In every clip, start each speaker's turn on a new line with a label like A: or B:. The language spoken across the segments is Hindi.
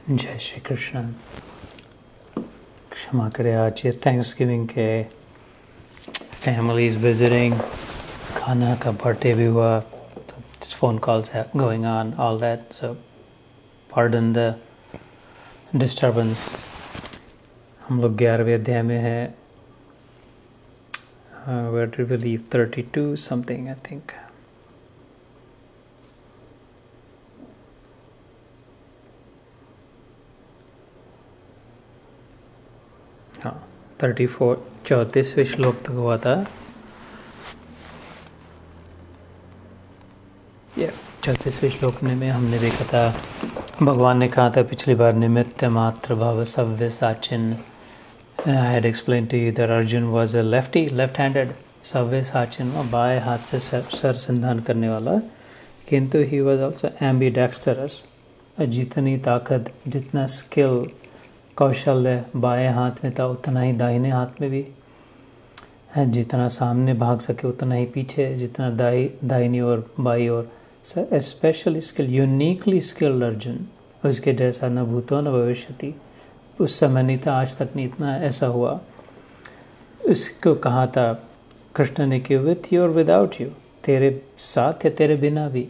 A: जय श्री कृष्ण। क्षमा करें, आज ये थैंक्सगिविंग के फैमिलीज विजिटिंग, खाना का बर्थडे भी हुआ, तो phone calls going on all that, so pardon the disturbance. हम लोग 11वें अध्याय में हैं, where do we leave 32 something I think. हाँ, 34वें श्लोक तक हुआ था। ये 34वें श्लोक में हमने देखा था, भगवान ने कहा था पिछली बार, निमित्त मात्र भव सव्य Sachin. I had explained to you that Arjun was a left handed, सव्य Sachin, बाएं हाथ से सर संधान करने वाला, किंतु he was also ambidextrous। जितनी ताकत, जितना स्किल, कौशल्य बाएं हाथ में था, उतना ही दाहिने हाथ में भी है। जितना सामने भाग सके उतना ही पीछे, जितना दाहिनी और बाई और specially skill, uniquely skilled Arjun. उसके जैसा न भूतो न भविष्यति, उस समय नहीं था, आज तक नहीं इतना ऐसा हुआ। उसको कहा था कृष्ण ने कि विथ यू और विदाउट यू, तेरे साथ या तेरे बिना भी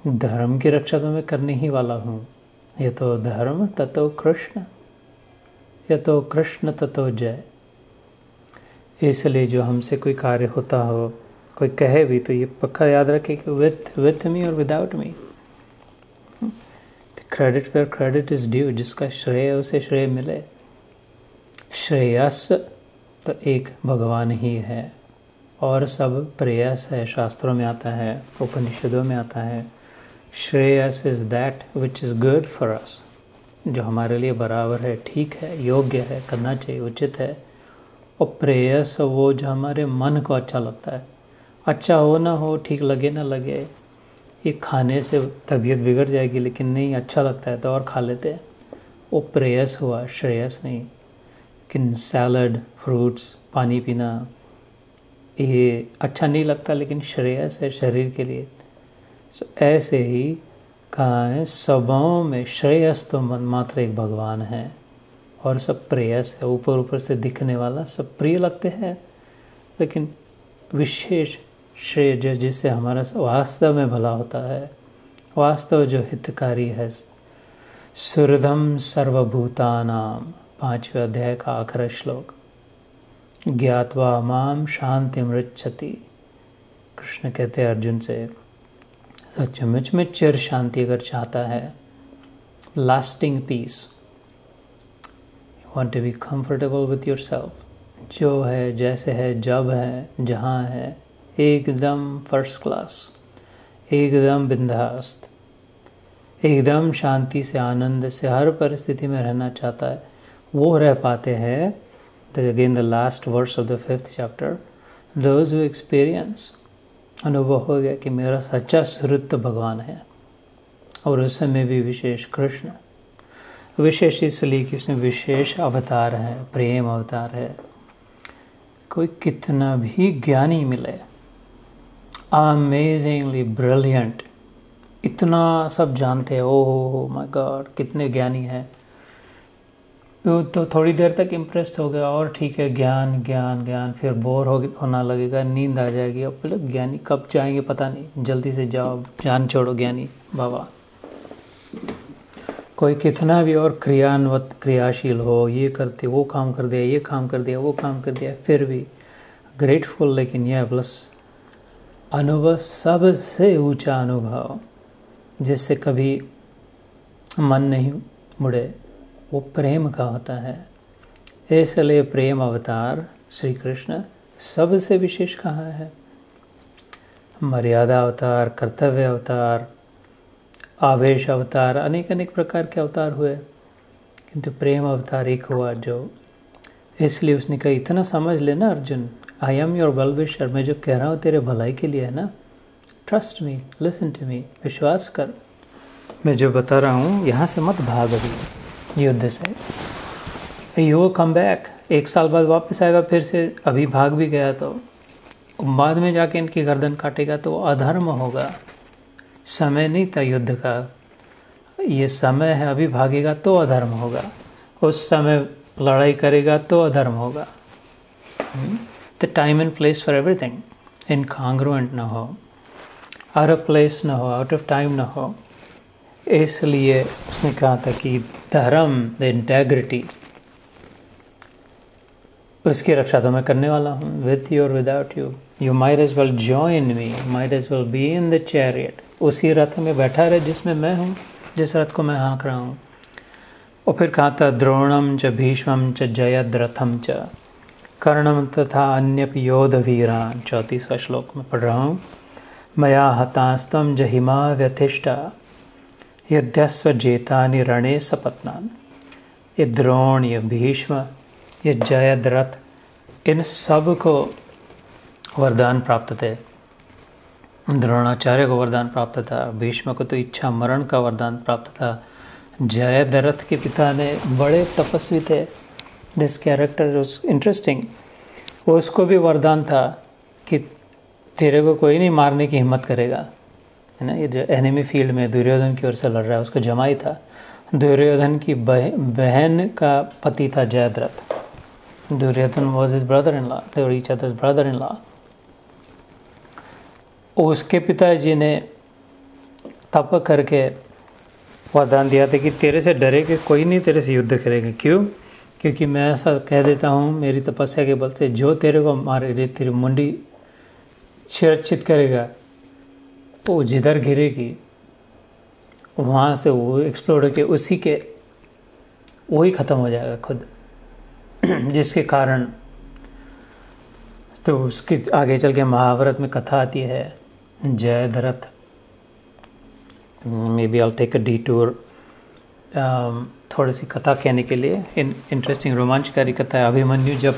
A: धर्म की रक्षा तो मैं करने ही वाला हूँ। ये तो धर्म ततो कृष्ण, या तो कृष्ण ततो जय। इसलिए जो हमसे कोई कार्य होता हो, कोई कहे भी, तो ये पक्का याद रखे कि विथ मी और विदाउट मी। क्रेडिट पर क्रेडिट इज ड्यू, जिसका श्रेय उसे श्रेय मिले। श्रेयस तो एक भगवान ही है, और सब प्रेयस है। शास्त्रों में आता है, उपनिषदों में आता है, Shreyas is that which is good for us, जो हमारे लिए बराबर है, ठीक है, योग्य है, करना चाहिए, उचित है। और प्रेयस वो जो हमारे मन को अच्छा लगता है। अच्छा हो ना हो, ठीक लगे ना लगे, ये खाने से तबीयत बिगड़ जाएगी, लेकिन नहीं अच्छा लगता है तो और खा लेते हैं, वो प्रेयस हुआ, श्रेयस नहीं। लेकिन सैलड, फ्रूट्स, पानी पीना, ये अच्छा नहीं लगता, लेकिन श्रेयस है शरीर के लिए। ऐसे ही कहा है, सबों में श्रेयस तो मात्र एक भगवान है, और सब प्रेयस है। ऊपर ऊपर से दिखने वाला सब प्रिय लगते हैं, लेकिन विशेष श्रेय जो जिससे हमारा वास्तव में भला होता है, वास्तव जो हितकारी है। सुहृदम सर्वभूतानाम, 5वें अध्याय का आखिरी श्लोक। ज्ञात्वा माम शांति मृच्छति, कृष्ण कहते हैं अर्जुन से, सचमुच में चिर शांति अगर चाहता है, lasting peace, you want to be comfortable with yourself, जो है, जैसे है, जब है, जहाँ है, एकदम फर्स्ट क्लास, एकदम बिंदास्त, एकदम शांति से, आनंद से, हर परिस्थिति में रहना चाहता है, वो रह पाते हैं। Again the last verse of the 5th chapter, those who experience, अनुभव हो गया कि मेरा सच्चा सुहृद तो भगवान है, और उस समय भी विशेष कृष्ण। विशेष इसलिए कि उसमें विशेष अवतार है, प्रेम अवतार है। कोई कितना भी ज्ञानी मिले, अमेजिंगली ब्रिलियंट, इतना सब जानते हैं, ओह माय गॉड कितने ज्ञानी हैं, तो थोड़ी देर तक इम्प्रेस हो गया, और ठीक है, ज्ञान ज्ञान ज्ञान, फिर बोर होना लगेगा, नींद आ जाएगी। अब बोले ज्ञानी कब जाएंगे पता नहीं, जल्दी से जाओ, जान छोड़ो ज्ञानी बाबा। कोई कितना भी और क्रियाशील हो, ये करते, वो काम कर दिया, ये काम कर दिया, वो काम कर दिया, फिर भी ग्रेटफुल, लेकिन यह प्लस अनुभव, सबसे ऊंचा अनुभव जिससे कभी मन नहीं मुड़े, वो प्रेम का होता है। इसलिए प्रेम अवतार श्री कृष्ण सबसे विशेष कहा है। मर्यादा अवतार, कर्तव्य अवतार, आवेश अवतार, अनेक अनेक प्रकार के अवतार हुए, किंतु प्रेम अवतार एक हुआ जो, इसलिए उसने कहा, इतना समझ लेना Arjun, I am your well wisher, मैं जो कह रहा हूँ तेरे भलाई के लिए है ना, trust me, listen to me, विश्वास कर, मैं जो बता रहा हूँ, यहाँ से मत भाग अभी युद्ध से, यू विल कम बैक, 1 साल बाद वापस आएगा फिर से। अभी भाग भी गया तो बाद में जाके इनकी गर्दन काटेगा, तो वो अधर्म होगा। समय नहीं था युद्ध का, ये समय है, अभी भागेगा तो अधर्म होगा, उस समय लड़ाई करेगा तो अधर्म होगा। The time and place for everything incongruent ना हो, आउट ऑफ प्लेस ना हो, आउट ऑफ टाइम ना हो। इसलिए उसने कहा था कि धर्म, द इंटेग्रिटी, उसकी रक्षा तो मैं करने वाला हूँ, विथ यू और without you. You might as well join me, might as well be in the chariot. उसी रथ में बैठा रहे जिसमें मैं हूँ, जिस रथ को मैं हाँक रहा हूँ। और फिर कहा था द्रोणम च भीष्मम च जयद्रथम च कर्णम तथा अन्यपि योध वीरान। 34वां श्लोक में पढ़ रहा हूँ। मया हतास्तम जहिमा व्यथिष्ठा यद्यस्व जेतानि रणे सपत्नान। ये द्रोण, ये भीष्म, ये जयद्रथ, इन सब को वरदान प्राप्त थे। द्रोणाचार्य को वरदान प्राप्त था, भीष्म को तो इच्छा मरण का वरदान प्राप्त था। जयद्रथ के पिता ने बड़े तपस्वी थे। This character was interesting. उसको भी वरदान था कि तेरे को कोई नहीं मारने की हिम्मत करेगा, है ना। ये जो एनिमी फील्ड में दुर्योधन की ओर से लड़ रहा है, उसको जमाई था। दुर्योधन की बहन का पति था Jayadratha. Duryodhana was his brother in law, they were each other's brother in law. उसके पिताजी ने तप करके वरदान दिया था कि तेरे से डरे कि कोई नहीं तेरे से युद्ध करेगा। क्यों? क्योंकि मैं ऐसा कह देता हूँ मेरी तपस्या के बल से, जो तेरे को मारे, तेरी मुंडी शिरच्छित करेगा, वो जिधर गिरेगी वहाँ से वो एक्सप्लोड होकर उसी के वही ख़त्म हो जाएगा खुद। जिसके कारण तो उसके आगे चल के महाभारत में कथा आती है Jayadratha. Maybe I take a detour थोड़ी सी कथा कहने के लिए। इंटरेस्टिंग रोमांचकारी कथा है। अभिमन्यु जब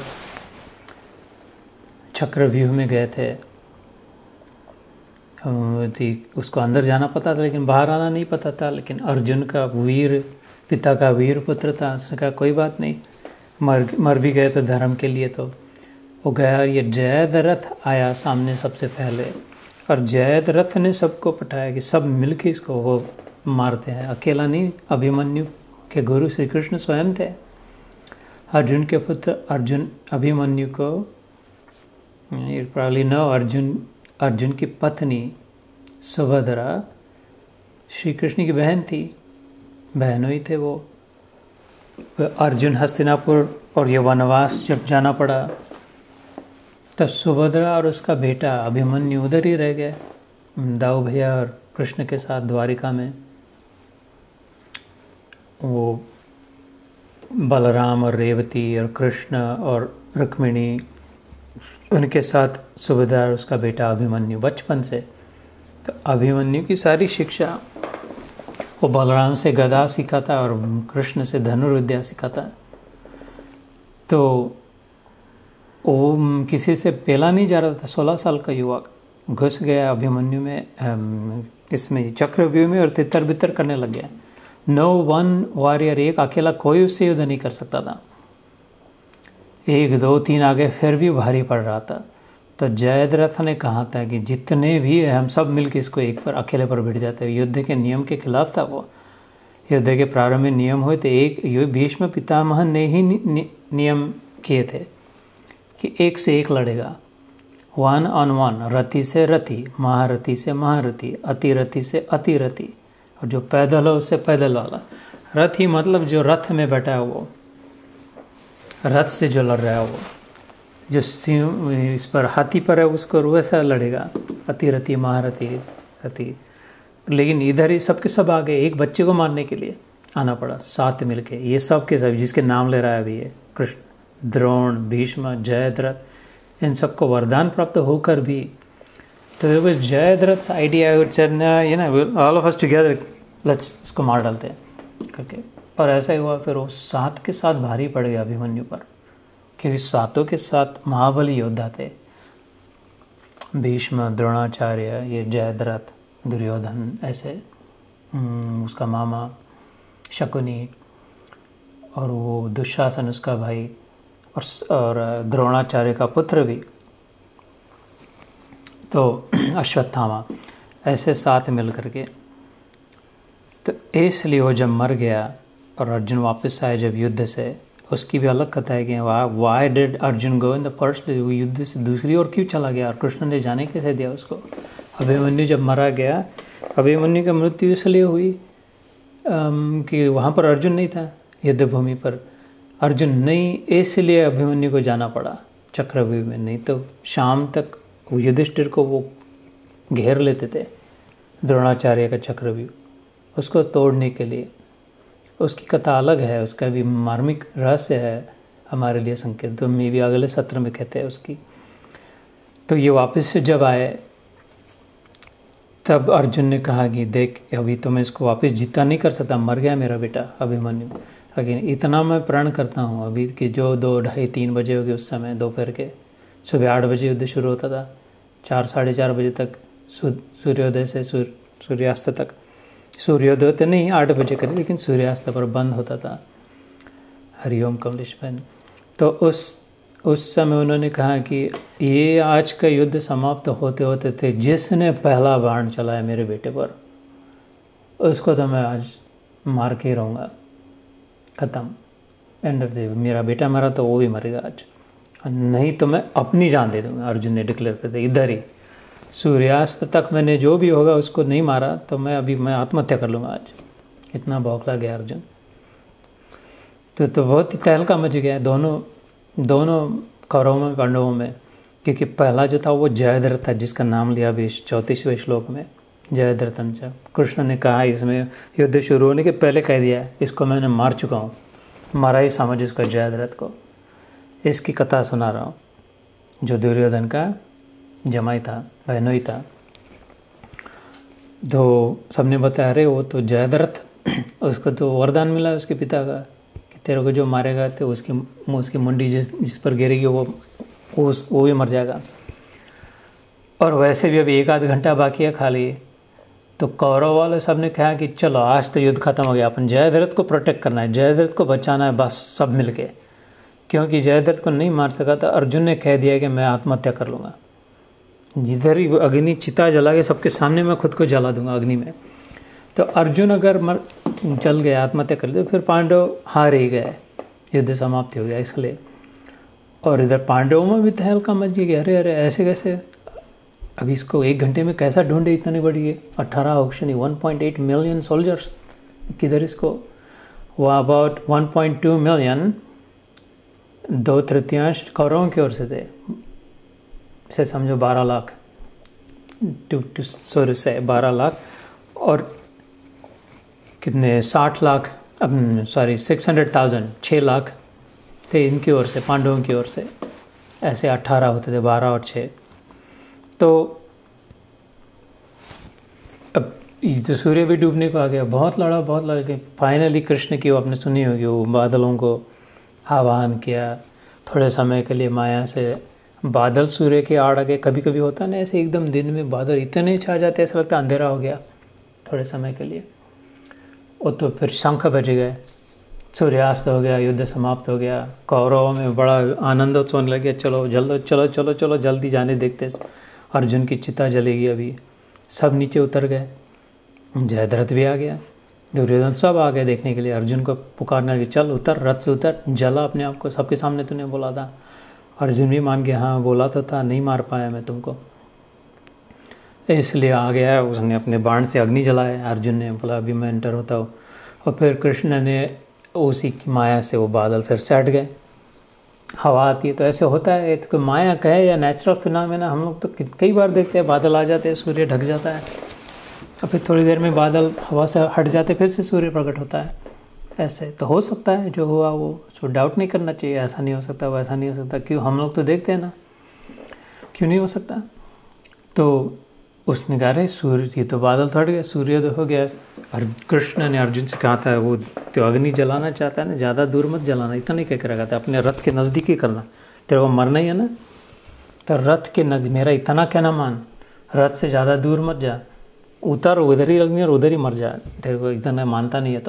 A: चक्रव्यूह में गए थे, उसको अंदर जाना पता था लेकिन बाहर आना नहीं पता था। लेकिन अर्जुन का वीर पिता का वीर पुत्र था, उसने कहा कोई बात नहीं, मर भी गए तो धर्म के लिए। तो वो गया, ये जयद्रथ आया सामने सबसे पहले, और जयद्रथ ने सबको पठाया कि सब मिलके इसको वो मारते हैं, अकेला नहीं। अभिमन्यु के गुरु श्री कृष्ण स्वयं थे। अर्जुन के पुत्र अर्जुन अभिमन्यु को, you probably know, अर्जुन की पत्नी सुभद्रा श्री कृष्ण की बहन थी, बहनों ही थे वो। अर्जुन हस्तिनापुर और ये वनवास जब जाना पड़ा तब सुभद्रा और उसका बेटा अभिमन्यु उधर ही रह गए, दाऊ भैया और कृष्ण के साथ द्वारिका में। वो बलराम और रेवती और कृष्ण और रुक्मिणी, उनके साथ सुभद्रा और उसका बेटा अभिमन्यु बचपन से। तो अभिमन्यु की सारी शिक्षा वो बलराम से गदा सीखा था और कृष्ण से धनुर्विद्या सीखा था। तो वो किसी से पेला नहीं जा रहा था। 16 साल का युवक घुस गया अभिमन्यु में, इसमें चक्रव्यूह में, और तितर बितर करने लग गया। नो वन वॉरियर, एक अकेला कोई उससे युद्ध नहीं कर सकता था। 1 2 3 आगे फिर भी भारी पड़ रहा था। तो जयद्रथ ने कहा था कि जितने भी है हम सब मिलकर इसको एक पर अकेले पर भिड़ जाते हैं। युद्ध के नियम के खिलाफ था वो। युद्ध के प्रारंभ में नियम हुए थे, एक भीष्म पितामह ने ही नियम किए थे कि 1 से 1 लड़ेगा, 1 on 1, रति से रति, महारथी से महारथी, अतिरथी से अतिरथी, और जो पैदल हो उससे पैदल वाला। रथी मतलब जो रथ में बैठा है वो, रथ से जो लड़ रहा है वो, जो सिंह इस पर हाथी पर है उसको वैसा लड़ेगा, अतिरथी महारथी रथी। लेकिन इधर ही सबके सब आ गए, एक बच्चे को मारने के लिए आना पड़ा, 7 मिलके। ये सब के सब जिसके नाम ले रहा है अभी, ये कृष्ण, द्रोण, भीष्म, जयद्रथ, इन सबको वरदान प्राप्त होकर भी, तो जयद्रथ आइडिया ये ना, all of us together let's इसको मार डालते हैं करके। और ऐसा ही हुआ। फिर वो 7 के साथ भारी पड़ गया अभिमन्यु पर, क्योंकि 7 के 7 महाबली योद्धा थे। भीष्म, द्रोणाचार्य, ये जयद्रथ, दुर्योधन, ऐसे उसका मामा शकुनी, और वो दुशासन उसका भाई, और द्रोणाचार्य का पुत्र भी, तो अश्वत्थामा, ऐसे 7 मिल करके तो इसलिए वो जब मर गया और अर्जुन वापस आए जब युद्ध से, उसकी भी अलग कथा है कि why did Arjun go in the first place, वो युद्ध से दूसरी ओर क्यों चला गया और कृष्ण ने जाने कैसे दिया उसको। अभिमन्यु जब मारा गया, अभिमन्यु की मृत्यु इसलिए हुई कि वहाँ पर अर्जुन नहीं था, युद्ध भूमि पर अर्जुन नहीं, इसलिए अभिमन्यु को जाना पड़ा चक्रव्यूह में। नहीं तो शाम तक युधिष्ठिर को वो घेर लेते थे, द्रोणाचार्य का चक्रव्यूह, उसको तोड़ने के लिए। उसकी कथा अलग है, उसका भी मार्मिक रहस्य है हमारे लिए संकेत, तो मैं भी अगले सत्र में कहते हैं उसकी। तो ये वापस से जब आए तब अर्जुन ने कहा कि देख अभी तो मैं इसको वापस जीता नहीं कर सकता, मर गया मेरा बेटा अभिमन्यु, लेकिन इतना मैं प्रण करता हूँ अभी कि जो 2, 2:30, 3 बजे हो गए उस समय दोपहर के, सुबह 8 बजे युद्ध शुरू होता था, 4, 4:30 बजे तक सूर्योदय से सूर्यास्त तक, सूर्योदय तो नहीं 8 बजे करीब, लेकिन सूर्यास्त पर बंद होता था। हरिओम कमलेश बहन। तो उस समय उन्होंने कहा कि ये आज का युद्ध समाप्त होते होते थे, जिसने पहला बाण चलाया मेरे बेटे पर उसको तो मैं आज मार के ही रहूँगा, ख़त्म, एंड ऑफ द। मेरा बेटा मरा तो वो भी मरेगा आज, नहीं तो मैं अपनी जान दे दूँगा। अर्जुन ने डिक्लेयर कर दिया इधर ही, सूर्यास्त तक मैंने जो भी होगा उसको नहीं मारा तो मैं आत्महत्या कर लूँगा आज। इतना बौखला गया अर्जुन। तो बहुत ही तहलका मच गया दोनों कौरवों में पांडवों में, क्योंकि पहला जो था वो जयद्रथ था, जिसका नाम लिया अभी 34वें श्लोक में, जयद्रथम च। कृष्ण ने कहा इसमें युद्ध शुरू होने के पहले कह दिया इसको मैंने मार चुका हूँ, मारा ही समझ इसको जयद्रथ को। इसकी कथा सुना रहा हूँ, जो दुर्योधन का जमाई था, बहनोई था। तो सबने बताया अरे वो तो जयद्रथ, उसको तो वरदान मिला उसके पिता का कि तेरे को जो मारेगा तो उसकी मुंडी जिस पर गिरेगी वो भी मर जाएगा। और वैसे भी अभी 1 आध घंटा बाकी है खाली। तो कौरव वाले सब ने कहा कि चलो आज तो युद्ध खत्म हो गया, अपन जयद्रथ को प्रोटेक्ट करना है, जयद्रथ को बचाना है बस सब मिलके, क्योंकि जयद्रथ को नहीं मार सका था। अर्जुन ने कह दिया कि मैं आत्महत्या कर लूँगा, जिधर ही अग्नि चिता जला के सबके सामने मैं खुद को जला दूंगा अग्नि में। तो अर्जुन अगर जल गया, आत्महत्या कर लिया, फिर पांडव हार ही गए, युद्ध समाप्ति हो गया इसलिए। और इधर पांडवों में भी तहलका मच गई कि अरे अरे ऐसे कैसे, अभी इसको 1 घंटे में कैसा ढूंढे, इतनी बड़ी 18 ऑक्शन 1.8 मिलियन सोल्जर्स, किधर इसको, वो अबाउट 1.2 मिलियन 2/3 कौरवों की ओर से थे, से समझो 12 लाख, 12 लाख, और कितने 60 लाख, 600,000, 6 लाख थे इनकी ओर से, पांडवों की ओर से। ऐसे 18 होते थे, 12 और 6। तो अब तो सूर्य भी डूबने को आ गया, बहुत लड़ा कि फाइनली कृष्ण की वो आपने सुनी होगी, वो बादलों को आह्वान किया थोड़े समय के लिए माया से। बादल सूर्य के आड़ आगे कभी कभी होता ना ऐसे, एकदम दिन में बादल इतने छा जाते ऐसा लगता अंधेरा हो गया थोड़े समय के लिए। वो तो फिर शंख बज गए, सूर्यास्त हो गया, युद्ध समाप्त हो गया। कौरवों में बड़ा आनंद उत्सव लग गया, चलो जल्दी जाने देखते, अर्जुन की चिता जलेगी अभी। सब नीचे उतर गए, जयद्रथ भी आ गया, दुर्योधन सब आ गए देखने के लिए, अर्जुन को पुकारने लगे चल उतर, रथ से उतर, जला अपने आप को, सबके सामने तूने बोला था। अर्जुन भी मान गया, हाँ बोला तो था, नहीं मार पाया मैं तुमको, इसलिए आ गया। उसने अपने बाण से अग्नि जलाया, अर्जुन ने बोला अभी मैं एंटर होता हूँ। और फिर कृष्ण ने उसी की माया से वो बादल फिर सेट गए। हवा आती है तो ऐसे होता है, तो माया कहे या नेचुरल फिनोमेना, हम लोग तो कई बार देखते हैं बादल आ जाते हैं, सूर्य ढक जाता है, और फिर थोड़ी देर में बादल हवा से हट जाते, फिर से सूर्य प्रकट होता है। ऐसे तो हो सकता है, जो हुआ वो उसको डाउट नहीं करना चाहिए, ऐसा नहीं हो सकता वैसा नहीं हो सकता, क्यों, हम लोग तो देखते हैं ना, क्यों नहीं हो सकता। तो उसने कहा रहे सूर्य, ये तो बादल तो हट गया, सूर्योदय हो गया। और कृष्ण ने अर्जुन से कहा था, वो तो अग्नि जलाना चाहता है ना, ज़्यादा दूर मत जलाना, इतना नहीं कह के रखा था, अपने रथ के नज़दीक ही करना, तेरे को मरना ही है ना, तो रथ के नज़दीक, मेरा इतना कहना मान, रथ से ज़्यादा दूर मत जा, उतर उधर ही अग्नि और उधर ही मर जा, तेरे को इतना मानता नहीं है।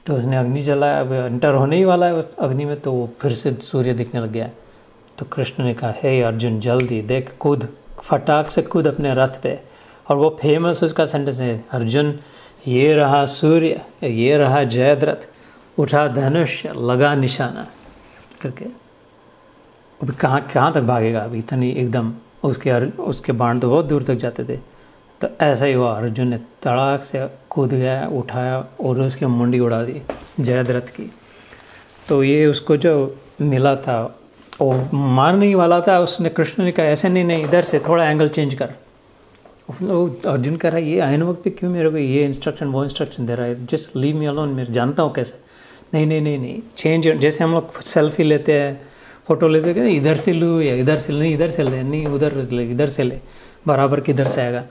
A: तो उसने अग्नि जलाया, अब एंटर होने ही वाला है उस अग्नि में, तो वो फिर से सूर्य दिखने लग गया। तो कृष्ण ने कहा हे अर्जुन जल्दी देख, कूद, फटाक से कूद अपने रथ पे। और वो फेमस उसका सेंटेंस है, अर्जुन ये रहा सूर्य, ये रहा जयद्रथ, उठा धनुष, लगा निशाना करके। अब कहाँ तक भागेगा अभी, इतनी एकदम उसके बाण तो बहुत दूर तक जाते थे। तो ऐसा ही हुआ, अर्जुन ने तड़ाक से कूद गया, उठाया और उसकी मुंडी उड़ा दी जयद्रथ की। तो ये उसको जो मिला था वो मारने ही वाला था, उसने कृष्ण ने कहा ऐसे नहीं, इधर से थोड़ा एंगल चेंज कर। अर्जुन कह रहा है ये आइन वक्त पे क्यों मेरे को ये इंस्ट्रक्शन वो इंस्ट्रक्शन दे रहा है, जस्ट लीव मी अलोन, मैं जानता हूँ कैसे। नहीं चेंज, जैसे हम लोग सेल्फी लेते हैं, फोटो लेते हैं, इधर से लूँ या इधर से नहीं, इधर से ले, नहीं उधर ले, इधर से ले, बराबर किधर से आएगा।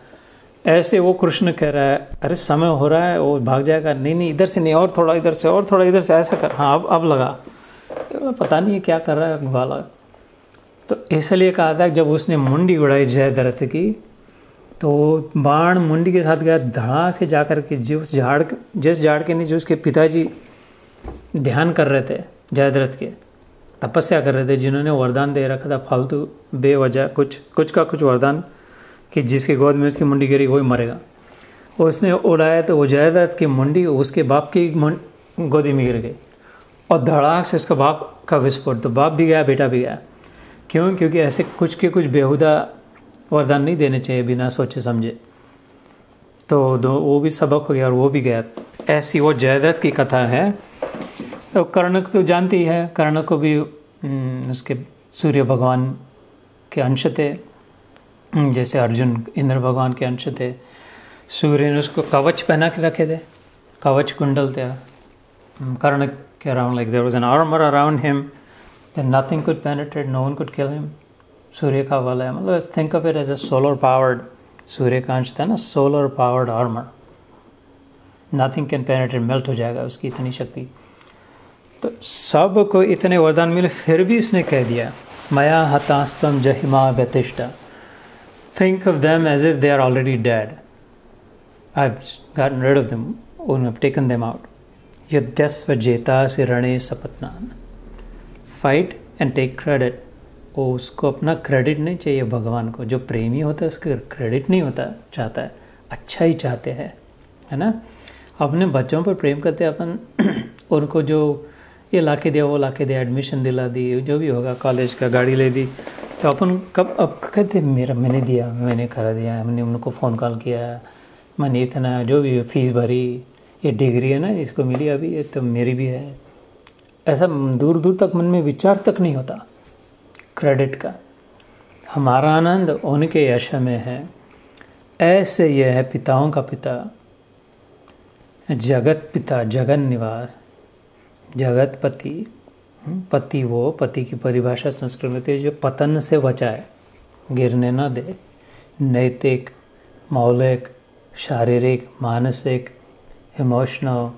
A: ऐसे वो कृष्ण कह रहा है अरे समय हो रहा है, वो भाग जाएगा, नहीं इधर से नहीं, और थोड़ा इधर से, और थोड़ा इधर से, ऐसा कर, हाँ अब लगा। पता नहीं क्या कर रहा है वाला। तो इसलिए कहा था जब उसने मुंडी उड़ाई जयद्रथ की, तो बाण मुंडी के साथ गया धड़ा से जाकर के जिस झाड़ के नीचे उसके पिताजी ध्यान कर रहे थे, जयद्रथ के तपस्या कर रहे थे, जिन्होंने वरदान दे रखा था फालतू बेवजह कुछ का कुछ वरदान कि जिसके गोद में उसकी मुंडी गिरी वही मरेगा। उसने उड़ाया तो वो जयद्रथ की मुंडी उसके बाप की गोदी में गिर गई और धड़ाक से उसका बाप का विस्फोट। तो बाप भी गया, बेटा भी गया। क्यों? क्योंकि ऐसे कुछ बेहुदा वरदान नहीं देने चाहिए बिना सोचे समझे। तो वो भी सबक हो गया और वो भी गया। ऐसी वो जयद्रथ की कथा है। तो कर्ण तो जानती है, कर्ण को भी उसके सूर्य भगवान के अंश थे, जैसे अर्जुन इंद्र भगवान के अंश थे। सूर्य ने उसको कवच पहना के रखे थे, कवच कुंडल थे कर्ण के around, like there was an armour around him that nothing could penetrate, no one could kill him. Surya का वाला है, मतलब think of it as a solar powered, Surya का अंश था ना, solar powered armour, nothing can penetrate, melt हो जाएगा उसकी इतनी शक्ति। तो सब को इतने वरदान मिले, फिर भी इसने कह दिया मया हतास्तम जहिमा व्यतिष्ठा, think of them as if they are already dead. I've gotten rid of them, or I've taken them out. Yadhyasva jetasi rane sapatnan. Fight and take credit. उसको अपना क्रेडिट नहीं चाहिए भगवान को। जो प्रेमी होता है उसका क्रेडिट नहीं होता चाहता है, अच्छा ही चाहते हैं, है ना। अपने बच्चों पर प्रेम करते अपन उनको जो ये लाके दिया वो लाके दिया, एडमिशन दिला दी, जो भी होगा, कॉलेज का गाड़ी ले दी, तो अपन कब अब कहते मैंने दिया, मैंने करा दिया, हमने उनको फ़ोन कॉल किया, मैंने इतना जो भी फीस भरी, ये डिग्री है ना इसको मिली अभी, ये तो मेरी भी है। ऐसा दूर दूर तक मन में विचार तक नहीं होता क्रेडिट का। हमारा आनंद उनके यश में है। ऐसे यह है पिताओं का पिता, जगत पिता, जगन निवास, जगत पति। पति वो, पति की परिभाषा संस्कृत में थी जो पतन से बचाए, गिरने न दे, नैतिक, मौलिक, शारीरिक, मानसिक, इमोशनल।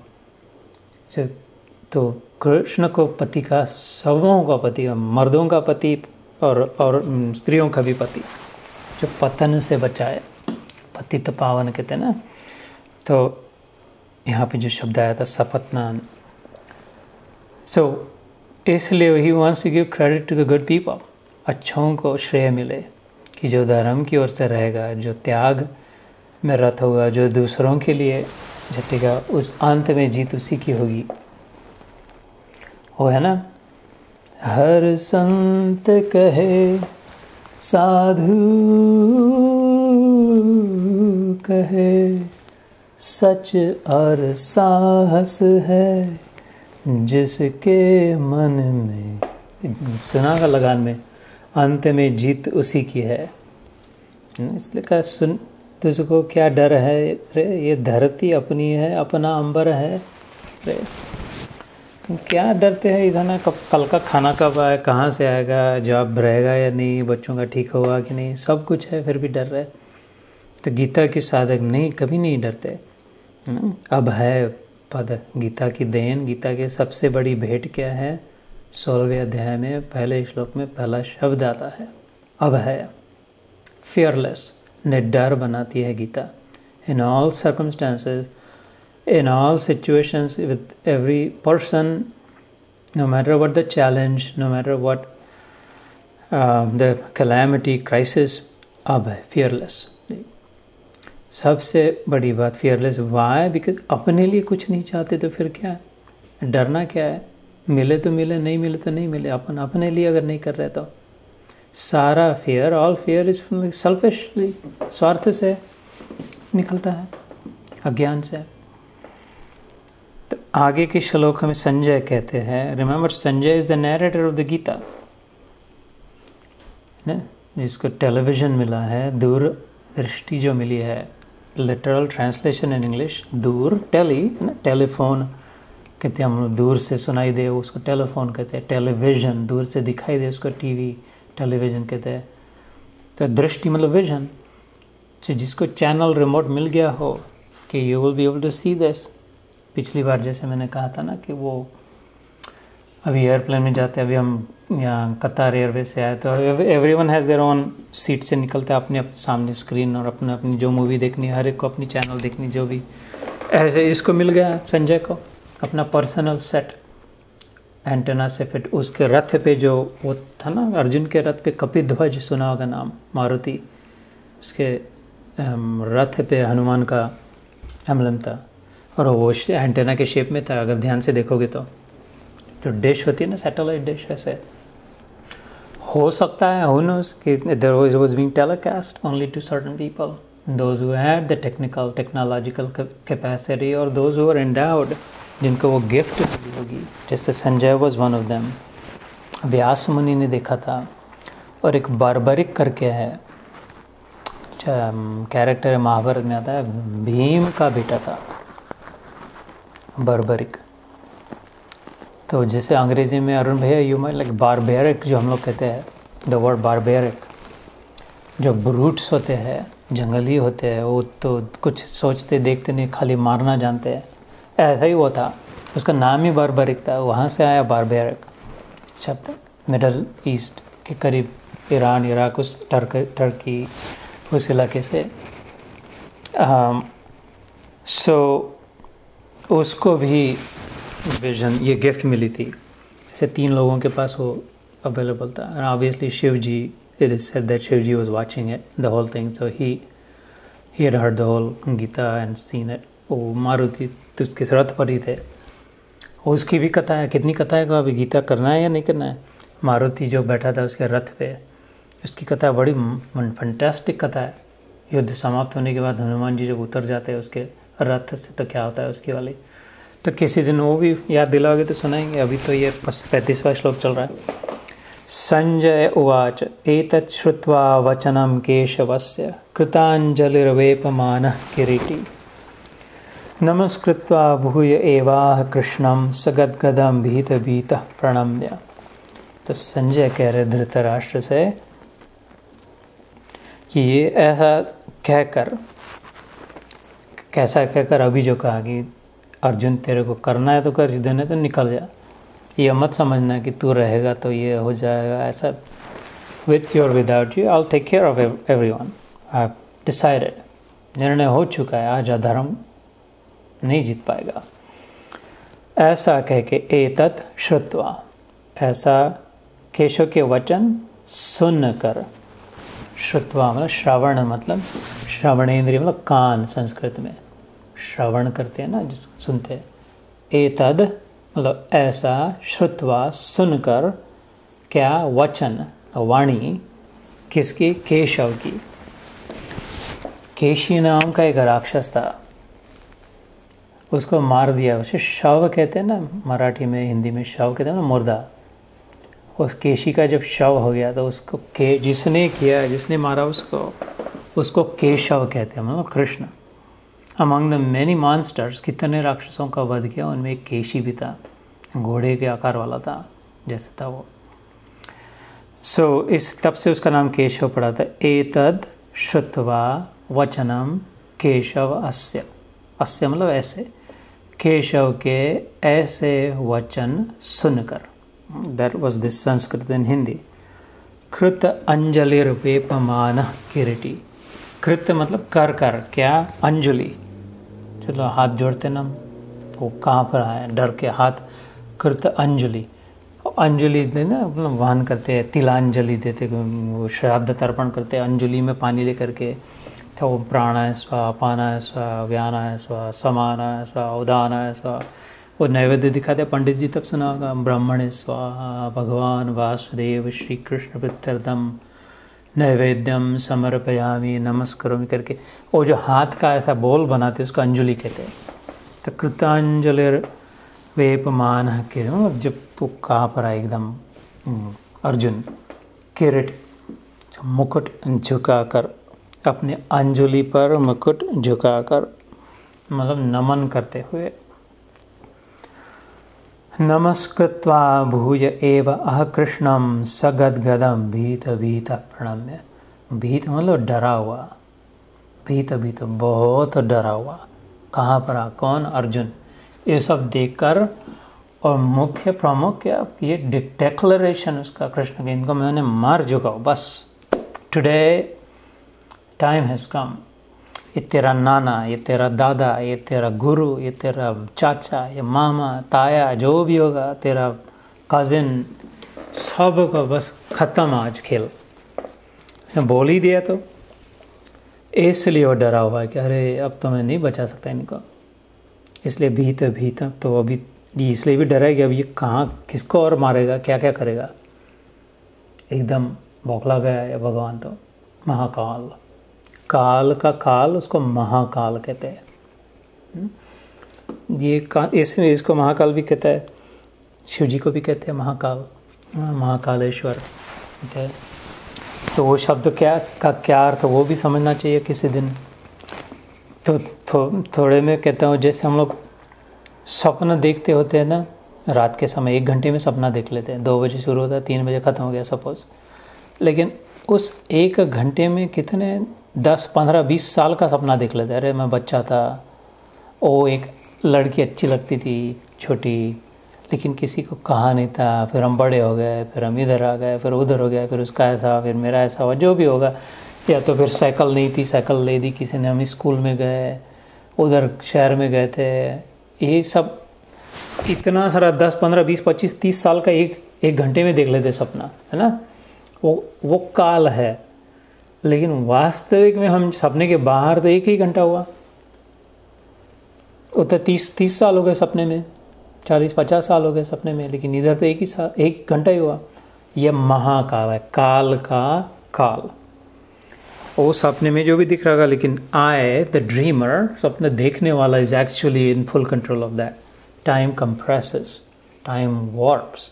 A: तो कृष्ण को पति का, सबों का पति, मर्दों का पति और स्त्रियों का भी पति, जो पतन से बचाए, पतित पावन कहते हैं ना। तो यहाँ पे जो शब्द आया था सपत्नान, सो इसलिए he wants to give credit to the good people, अच्छों को श्रेय मिले कि जो धर्म की ओर से रहेगा, जो त्याग में रत होगा, जो दूसरों के लिए झटेगा, उस अंत में जीत उसी की होगी। वो है ना, हर संत कहे साधु कहे, सच और साहस है जिसके मन में, सुना का लगान में, अंत में जीत उसी की है। इसलिए कहा सुन, तुझको क्या डर है रे, ये धरती अपनी है, अपना अंबर है रे, तुम क्या डरते हैं इधर ना, कल का खाना कब आए, कहाँ से आएगा, जॉब रहेगा या नहीं, बच्चों का ठीक होगा कि नहीं, सब कुछ है फिर भी डर रहे। तो गीता के साधक नहीं, कभी नहीं डरते। अब है पद, गीता की देन, गीता के सबसे बड़ी भेंट क्या है, 16वें अध्याय में पहले श्लोक में पहला शब्द आता है, अब है। फियरलेस, निडर बनाती है Gita. In all circumstances, in all situations, with every person, no matter what the challenge, no matter what the calamity, crisis, ab hai, fearless. सबसे बड़ी बात फियरलेस वाई, बिकॉज अपने लिए कुछ नहीं चाहते तो फिर क्या है, डरना क्या है, मिले तो मिले, नहीं मिले तो नहीं मिले, अपन अपने लिए अगर नहीं कर रहे तो सारा fear, all fear is selfishly, स्वार्थ से निकलता है, अज्ञान से। तो आगे के श्लोक में संजय कहते हैं, remember Sanjay is the narrator of the Gita, जिसको टेलीविजन मिला है, दूर दृष्टि जो मिली है, लिटरल ट्रांसलेशन इन इंग्लिश, दूर टेलीफोन कहते हैं हम, दूर से सुनाई दे उसको टेलीफोन कहते हैं, टेलीविजन दूर से दिखाई दे उसको टीवी टेलीविजन कहते हैं। तो दृष्टि मतलब विजन, तो जिसको चैनल रिमोट मिल गया हो कि you will be able to see this. पिछली बार जैसे मैंने कहा था ना कि वो अभी एयरप्लेन में जाते हैं, अभी हम यहाँ कतार एयरवेज से आए तो everyone has their own seat से निकलते हैं, अपने अपने सामने स्क्रीन और अपने अपनी जो मूवी देखनी, हर एक को अपनी चैनल देखनी जो भी, ऐसे इसको मिल गया संजय को अपना पर्सनल सेट एंटेना से फिट। उसके रथ पे जो वो था ना, अर्जुन के रथ पे कपिध्वज सुना होगा नाम, मारुति, उसके रथ पे हनुमान का एम्बलम था और वो एंटेना के शेप में था, अगर ध्यान से देखोगे तो। जो डिश होती है ना, सैटेलाइट डिश, ऐसे हो सकता है, who knows, कि there was being telecast only to certain people, those who had the technological capacity or those who were endowed, जिनको वो गिफ्ट मिली होगी, जैसे Sanjay was one of them। व्यास मुनि ने देखा था। और एक बारबरिक करके है, कैरेक्टर है, महाभारत में आता है, भीम का बेटा था बारबरिक। तो जैसे अंग्रेजी में अरुण भैया, यू माइट लाइक बारबेरिक, जो हम लोग कहते हैं द वर्ड बारबेरिक, जो ब्रूट्स होते हैं, जंगली होते हैं, वो तो कुछ सोचते देखते नहीं, खाली मारना जानते हैं, ऐसा ही वो था, उसका नाम ही बारबरिक था, वहाँ से आया बारबेरिक शब्द, मिडल ईस्ट के करीब, ईरान, इराक, उस टर्की उस इलाके से। सो उसको भी विजन, ये गिफ्ट मिली थी, जैसे 3 लोगों के पास वो अवेलेबल था। And obviously Shiva ji, it is said that Shiva ji was watching it the whole thing, so he had heard the whole Gita and seen it. वो मारुति तो उसके रथ पर ही थे, उसकी भी कथा है, कितनी कथा है, अभी गीता करना है या नहीं करना है। मारुति जो बैठा था उसके रथ पे, उसकी कथा बड़ी फंटास्टिक कथा है। युद्ध समाप्त होने के बाद हनुमान जी जब उतर जाते हैं उसके रथ से, तो क्या होता है उसकी वाली, तो किसी दिन वो भी याद दिलाओगे तो सुनाएंगे। अभी तो ये 35वां श्लोक चल रहा है। संजय उवाच एतत् श्रुत्वा वचनं केशवस्य कृताञ्जलिर्वेपमानः किरीटी नमस्कृत्वा भूय एवाह कृष्णं सगद्गदं भीतभीतः प्रणम्य। तो संजय कह रहे धृतराष्ट्र से कि ये ऐसा कहकर, कैसा कहकर, अभी जो कहा कि अर्जुन तेरे को करना है तो कर, देने तो निकल जा, ये मत समझना कि तू रहेगा तो ये हो जाएगा, ऐसा with your without you I will take care of everyone, I have decided, निर्णय हो चुका है, आज अधर्म नहीं जीत पाएगा। ऐसा कह के एतत् श्रुत्वा, ऐसा केशव के वचन सुन कर, श्रुत्वा मतलब श्रवण, मतलब श्रवणेंद्रिय मतलब कान, संस्कृत में श्रवण करते हैं ना, जिसको सुनते हैं। एतद मतलब ऐसा, श्रुत्वा सुनकर, क्या, वचन वाणी, किसकी, केशव की। केशी नाम का एक राक्षस था, उसको मार दिया, उसे शव कहते हैं ना, मराठी में, हिंदी में शव कहते हैं ना, मुर्दा। उस केशी का जब शव हो गया तो उसको जिसने किया, जिसने मारा उसको केशव कहते हैं, मतलब Krishna. Among the many monsters, कितने राक्षसों का वध किया, उनमें एक केशी भी था, घोड़े के आकार वाला था, जैसे था वो। इस तब से उसका नाम केशव पड़ा था। एतद श्रुत्वा वचनम केशव अस्य, अस्य मतलब ऐसे, केशव के ऐसे वचन सुनकर, दैट वाज दिस संस्कृत इन हिंदी। कृत अंजलिर्वेपमान किरीटी, कृत मतलब कर कर, क्या, अंजलि, चलो हाथ जोड़ते ना, वो कहाँ पर आए, डर के हाथ, कृत अंजलि, अंजलि देना मतलब वाहन करते हैं, तिलांजलि देते, वो श्राद्ध तर्पण करते हैं, अंजलि में पानी लेकर के तो प्राणाय स्वा, अपानाय स्वा, व्यानाय स्वा, समानाय स्वा, उदानाय स्वा। वो नैवेद्य दिखाते पंडित जी, तब सुना होगा। ब्रह्मणे स्वाहा, भगवान वासुदेव श्री कृष्ण प्रीत्यर्थम नैवेद्यम समर्पयामि नमस्करोमि करके वो जो हाथ का ऐसा बोल बनाते उसको अंजलि कहते हैं। तो कृतांजलिर वेपमान के जब तो कहाँ पर आए एकदम अर्जुन किरीट मुकुट झुकाकर, अपने अंजलि पर मुकुट झुकाकर मतलब नमन करते हुए, नमस्कृत्वा भूय एव अह कृष्णम सगद्गदम भीत भीत प्रणम्य। भीत मतलब डरा हुआ, भीत भीत बहुत डरा हुआ। कहाँ पर आ, कौन? अर्जुन। ये सब देखकर और मुख्य प्रमुख क्या, ये डिक्लेरेशन उसका कृष्ण के, इनको मैंने मार चुका हूँ बस, टुडे टाइम हैज़ कम। ये तेरा नाना, ये तेरा दादा, ये तेरा गुरु, ये तेरा चाचा, ये मामा, ताया, जो भी होगा, तेरा कजिन, सब का बस खत्म आज खेल। बोल ही दिया तो इसलिए वो डरा हुआ है कि अरे अब तो मैं नहीं बचा सकता इनको, इसलिए भीत भीत तो अभी इसलिए भी डरा है कि अब ये कहाँ किसको और मारेगा, क्या क्या करेगा। एकदम बौखला गया है भगवान। तो महाकाल, काल का काल, उसको महाकाल कहते हैं। ये इसको महाकाल भी कहता है, शिव जी को भी कहते हैं महाकाल, महाकालेश्वर। ठीक है, तो वो शब्द क्या अर्थ वो भी समझना चाहिए किसी दिन। तो थोड़े में कहता हूँ, जैसे हम लोग सपना देखते होते हैं ना, रात के समय 1 घंटे में सपना देख लेते हैं, 2 बजे शुरू होता है, 3 बजे ख़त्म हो गया सपोज। लेकिन उस 1 घंटे में कितने 10, 15, 20 साल का सपना देख लेते हैं। अरे मैं बच्चा था, वो एक लड़की अच्छी लगती थी छोटी, लेकिन किसी को कहा नहीं था, फिर हम बड़े हो गए, फिर हम इधर आ गए, फिर उधर हो गया, फिर उसका ऐसा, फिर मेरा ऐसा हुआ, जो भी होगा। या तो फिर साइकिल नहीं थी, साइकिल ले दी किसी ने, हम स्कूल में गए, उधर शहर में गए थे। ये सब इतना सारा 10, 15, 20, 25, 30 साल का एक घंटे में देख लेते सपना, है ना। वो काल है। लेकिन वास्तविक में हम सपने के बाहर तो 1 ही घंटा हुआ, वो तो 30 साल हो गए सपने में, 40-50 साल हो गए सपने में, लेकिन इधर तो 1 घंटा ही हुआ। यह महाकाल है, काल का काल। वो सपने में जो भी दिख रहा, लेकिन आई द ड्रीमर, सपने देखने वाला, is actually in full control of that. Time compresses, time warps,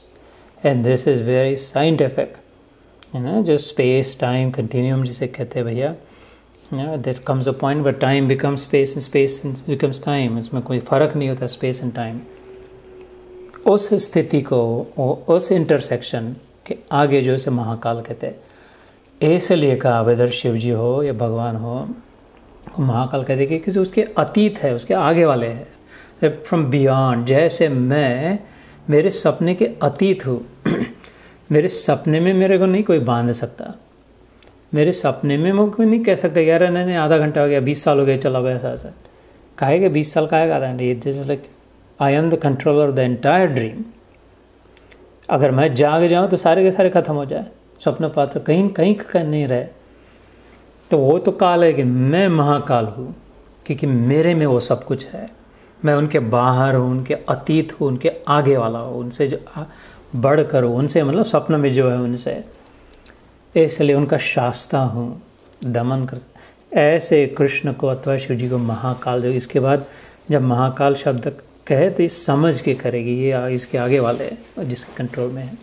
A: and this is very scientific, है ना। जो स्पेस टाइम कंटिन्यूम जिसे कहते हैं भैया, there comes a point where time becomes space and space becomes time. इसमें कोई फर्क नहीं होता स्पेस एंड टाइम। उस स्थिति को, उस इंटरसेक्शन के आगे जो इसे महाकाल कहते हैं, इसलिए कहा वेदर शिव जी हो या भगवान हो, महाकाल कहते हैं कि उसके अतीत है, उसके आगे वाले हैं, फ्रॉम बियॉन्ड। जैसे मैं मेरे सपने के अतीत हूँ, मेरे सपने में मेरे को नहीं कोई बांध सकता, मेरे सपने में मैं कोई नहीं कह सकता यार नहीं आधा घंटा हो गया, 20 साल हो गए, चला गया ऐसा कहेगा, 20 साल कहेगा आधा घंटा। This is like I am the controller of the entire dream. अगर मैं जाग जाऊँ तो सारे के सारे खत्म हो जाए, स्वप्न पात्र कहीं नहीं रहे। तो वो तो काल है कि मैं महाकाल हूँ, क्योंकि मेरे में वो सब कुछ है। मैं उनके बाहर हूँ, उनके अतीत हूँ, उनके आगे वाला हूँ, उनसे जो बढ़ कर हूँ, उनसे मतलब स्वप्न में जो है उनसे, इसलिए उनका शास्ता हूँ, दमन कर। ऐसे कृष्ण को अथवा शिव जी को महाकाल, जो इसके बाद जब महाकाल शब्द कहे तो ये समझ के करेगी, ये इसके आगे वाले हैं जिसके कंट्रोल में है।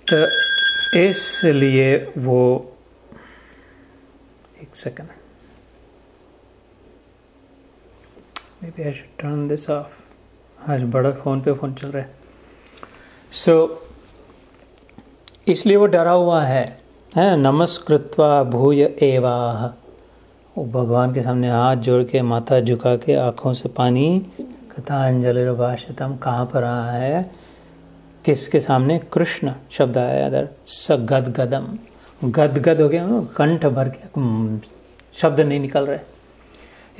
A: तो इसलिए वो, एक second, maybe I should turn this off। आज बड़ा फोन पे फोन चल रहा है। इसलिए वो डरा हुआ है नमस्कृत्वा भूय एवाह। वो भगवान के सामने हाथ जोड़ के, माथा झुका के, आंखों से पानी, कथांजलिर्भाषितम, कहाँ पर रहा है, किसके सामने? कृष्ण शब्द आया इधर, सगद्गदम, गदगद हो गया, कंठ भर के शब्द नहीं निकल रहे।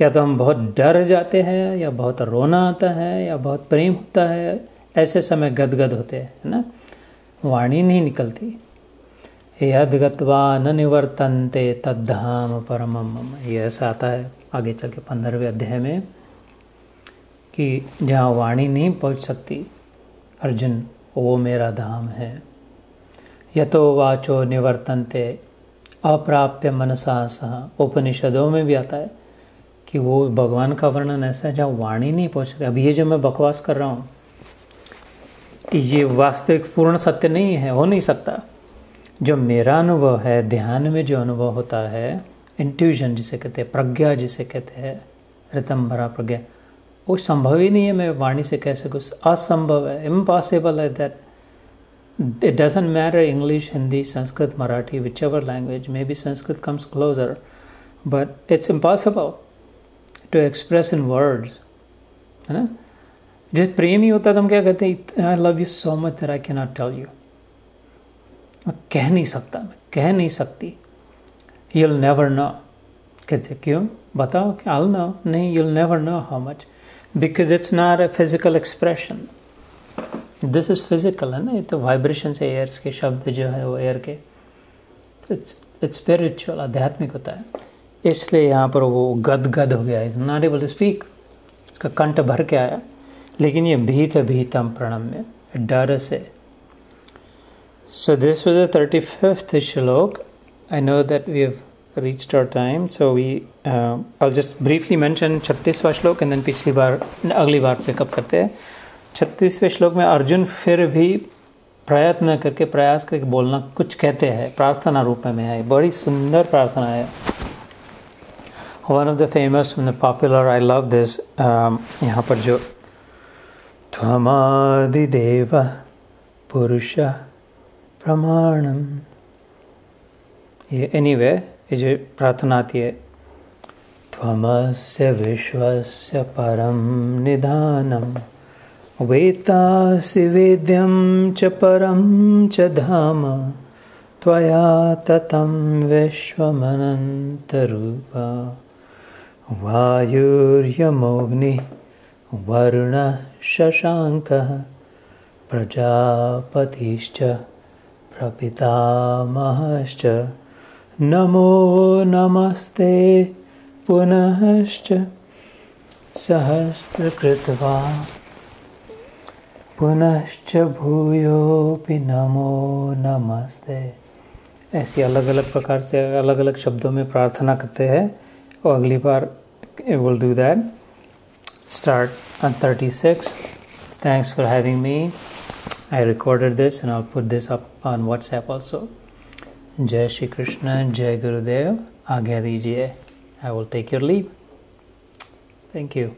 A: या तो हम बहुत डर जाते हैं, या बहुत रोना आता है, या बहुत प्रेम होता है, ऐसे समय गदगद होते हैं, है ना, वाणी नहीं निकलती। यद गत्वा न निवर्तन्ते तद्धाम परमम मम। ये ऐसा आता है आगे चल के 15वें अध्याय में कि जहाँ वाणी नहीं पहुँच सकती अर्जुन, वो मेरा धाम है। यतो वाचो निवर्तन्ते अप्राप्य मनसा सह। उपनिषदों में भी आता है कि वो भगवान का वर्णन ऐसा है जहाँ वाणी नहीं पहुँच सकती। अभी ये जो मैं बकवास कर रहा हूँ ये वास्तविक पूर्ण सत्य नहीं है, हो नहीं सकता। जो मेरा अनुभव है, ध्यान में जो अनुभव होता है, इंट्यूजन जिसे कहते हैं, प्रज्ञा जिसे कहते हैं, ऋतंभरा प्रज्ञा, वो संभव ही नहीं है मैं वाणी से कह सकूँ। असंभव है, इम्पॉसिबल है that. It doesn't matter English, Hindi, Sanskrit, Marathi, whichever language. Maybe Sanskrit comes closer, but it's impossible to express in words. है ना? जब प्रेम ही होता तो हम क्या कहते हैं, I love you so much that I cannot tell you. मैं कह नहीं सकता, मैं कह नहीं सकती. You'll never know. कहते क्यों? बताओ कि I'll know. नहीं, you'll never know how much. Because it's not a physical expression. This is physical है ना, ये तो वाइब्रेशन से एयर्स के शब्द जो है वो एयर के, इट्स स्पिरिचुअल, आध्यात्मिक होता है। इसलिए यहाँ पर वो गदगद हो गया, is not able to speak, उसका कंठ भर के आया। लेकिन ये भीतम प्रणम्य, डर से। So this was the 35th श्लोक। I know that we have reached our time, so I'll just briefly mention 36वां श्लोक एंड देन अगली बार पिकअप करते हैं। 36वें श्लोक में अर्जुन फिर भी प्रयत्न करके, प्रयास करके बोलना कुछ कहते हैं, प्रार्थना रूप में है। बड़ी सुंदर प्रार्थना है। One of the famous popular, I love this, यहाँ पर जो त्वमादिदेव पुरुष प्रमाणम, ये एनीवे ये जो प्रार्थना आती है, त्वमस्य विश्वस्य परम निधानम वेत्तासि वेद्यं च परं च धाम त्वया ततं विश्वमनन्तरूप वायुर्यमोऽग्निः वरुणः शशाङ्कः प्रजापतिश्च प्रपितामहश्च नमो नमस्ते पुनश्च सहस्रकृत्वा पुनश्च भूयोऽपि नमो नमस्ते। ऐसी अलग अलग प्रकार से अलग अलग शब्दों में प्रार्थना करते हैं। और अगली बार will do that. Start on 36। Thanks for having me. I recorded this and I put this up on WhatsApp also. जय श्री कृष्ण, जय गुरुदेव। आज्ञा दीजिए। I will take your leave. Thank you.